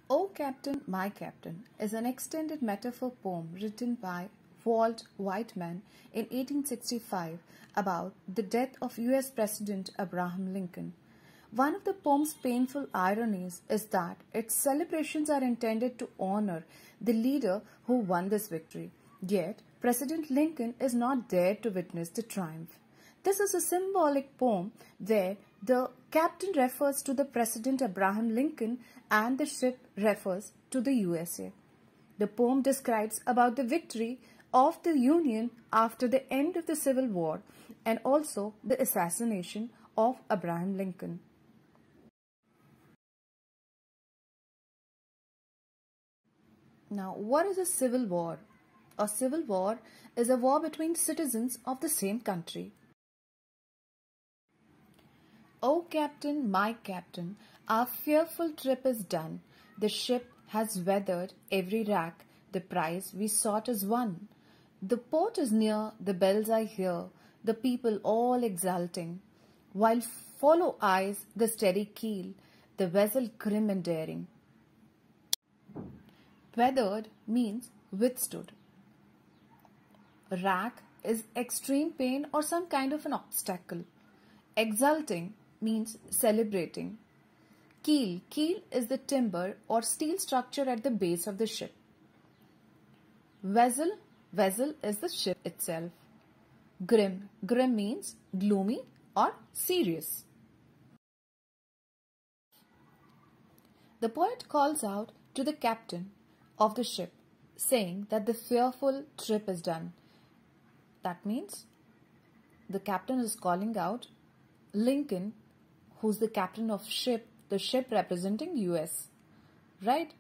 O Captain, My Captain is an extended metaphor poem written by Walt Whitman in 1865 about the death of US President Abraham Lincoln. One of the poem's painful ironies is that its celebrations are intended to honor the leader who won this victory. Yet, President Lincoln is not there to witness the triumph. This is a symbolic poem where the captain refers to the President Abraham Lincoln and the ship refers to the USA. The poem describes about the victory of the Union after the end of the Civil War and also the assassination of Abraham Lincoln. Now, what is a civil war? A civil war is a war between citizens of the same country. O Captain, my Captain, our fearful trip is done. The ship has weathered every rack, the prize we sought is won. The port is near, the bells I hear, the people all exulting, while follow eyes the steady keel, the vessel grim and daring. Weathered means withstood. Rack is extreme pain or some kind of an obstacle. Exulting means celebrating. Keel is the timber or steel structure at the base of the ship. Vessel is the ship itself. Grim means gloomy or serious. The poet calls out to the captain of the ship, saying that the fearful trip is done. That means the captain is calling out Lincoln, who's the captain of the ship representing US, right?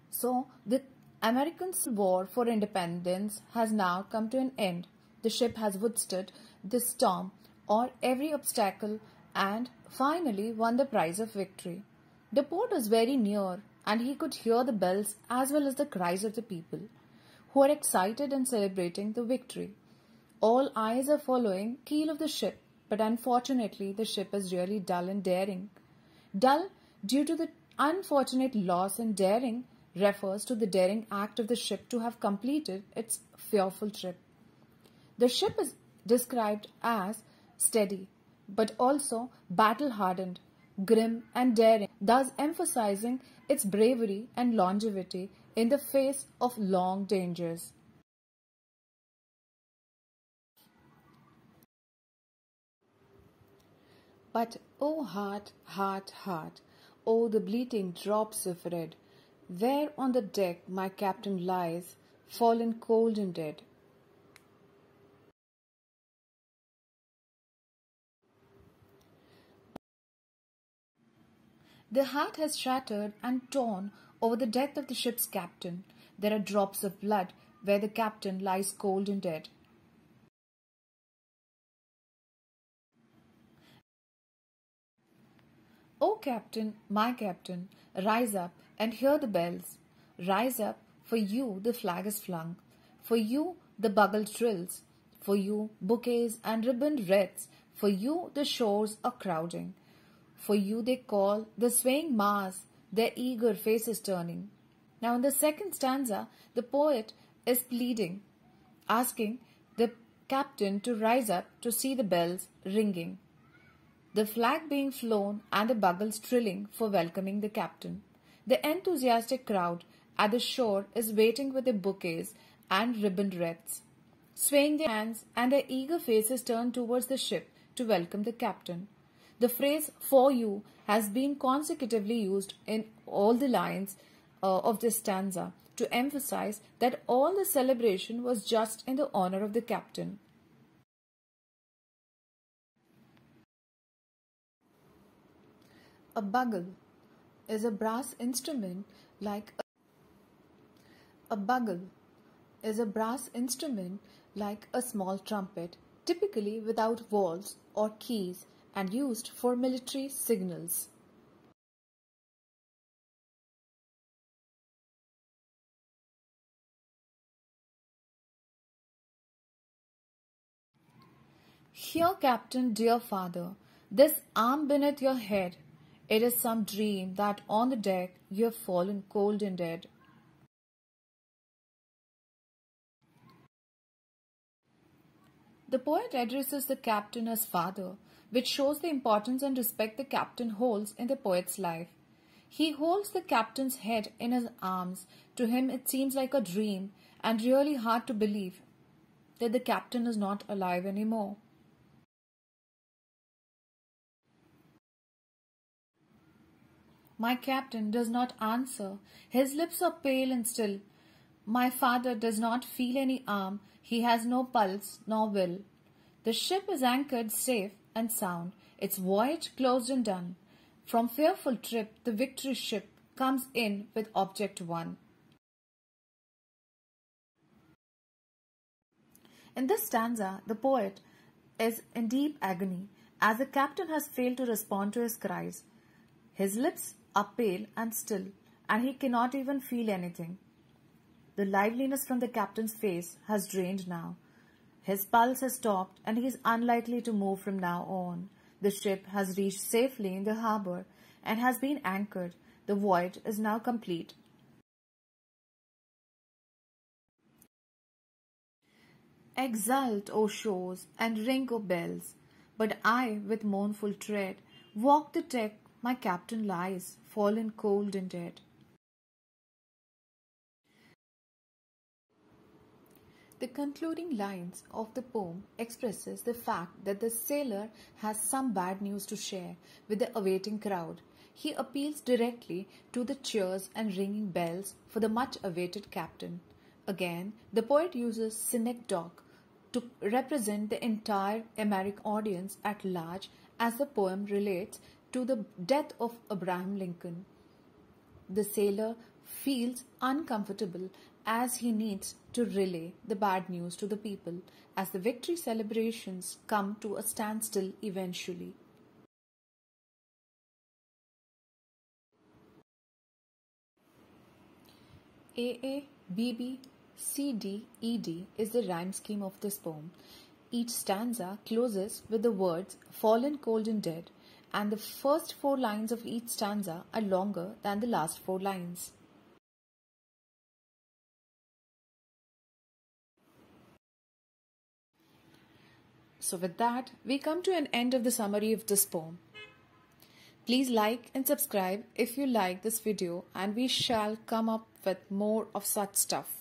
So the American war for independence has now come to an end. The ship has withstood the storm or every obstacle and finally won the prize of victory. The port was very near and he could hear the bells as well as the cries of the people who are excited and celebrating the victory. All eyes are following keel of the ship, but unfortunately the ship is really dull and daring. Dull due to the unfortunate loss, and daring refers to the daring act of the ship to have completed its fearful trip. The ship is described as steady, but also battle-hardened, grim and daring, thus emphasizing its bravery and longevity in the face of long dangers. But, O heart, heart, heart, O the bleating drops of red, where on the deck my captain lies, fallen cold and dead. The heart has shattered and torn over the death of the ship's captain. There are drops of blood where the captain lies cold and dead. O Captain, my Captain, rise up and hear the bells. Rise up, for you the flag is flung. For you the bugle trills. For you bouquets and ribboned wreaths. For you the shores are crowding. For you they call the swaying mass, their eager faces turning. Now in the second stanza, the poet is pleading, asking the captain to rise up to see the bells ringing, the flag being flown and the bugles trilling for welcoming the captain. The enthusiastic crowd at the shore is waiting with their bouquets and ribboned wreaths, swaying their hands and their eager faces turned towards the ship to welcome the captain. The phrase "for you" has been consecutively used in all the lines of this stanza to emphasize that all the celebration was just in the honor of the captain. A bugle is a brass instrument like a small trumpet, typically without valves or keys and used for military signals. Here, Captain, dear father, this arm beneath your head, It is some dream that on the deck you have fallen cold and dead. The poet addresses the captain as father, which shows the importance and respect the captain holds in the poet's life. He holds the captain's head in his arms. To him it seems like a dream and really hard to believe that the captain is not alive anymore. My captain does not answer. His lips are pale and still. My father does not feel any arm. He has no pulse nor will. The ship is anchored safe and sound, its voyage closed and done. From fearful trip, the victory ship comes in with object won. In this stanza, the poet is in deep agony as the captain has failed to respond to his cries. His lips are pale and still, and he cannot even feel anything. The liveliness from the captain's face has drained now. His pulse has stopped and he is unlikely to move from now on. The ship has reached safely in the harbour and has been anchored. The voyage is now complete. Exult, O shores, and ring, O bells! But I, with mournful tread, walk the deck. My captain lies, fallen cold and dead. The concluding lines of the poem expresses the fact that the sailor has some bad news to share with the awaiting crowd. He appeals directly to the cheers and ringing bells for the much-awaited captain. Again, the poet uses synecdoche to represent the entire American audience at large as the poem relates to the death of Abraham Lincoln. The sailor feels uncomfortable as he needs to relay the bad news to the people as the victory celebrations come to a standstill eventually. AA, BB, CD, ED is the rhyme scheme of this poem. Each stanza closes with the words fallen cold and dead, and the first 4 lines of each stanza are longer than the last 4 lines. So with that, we come to an end of the summary of this poem. Please like and subscribe if you like this video, and we shall come up with more of such stuff.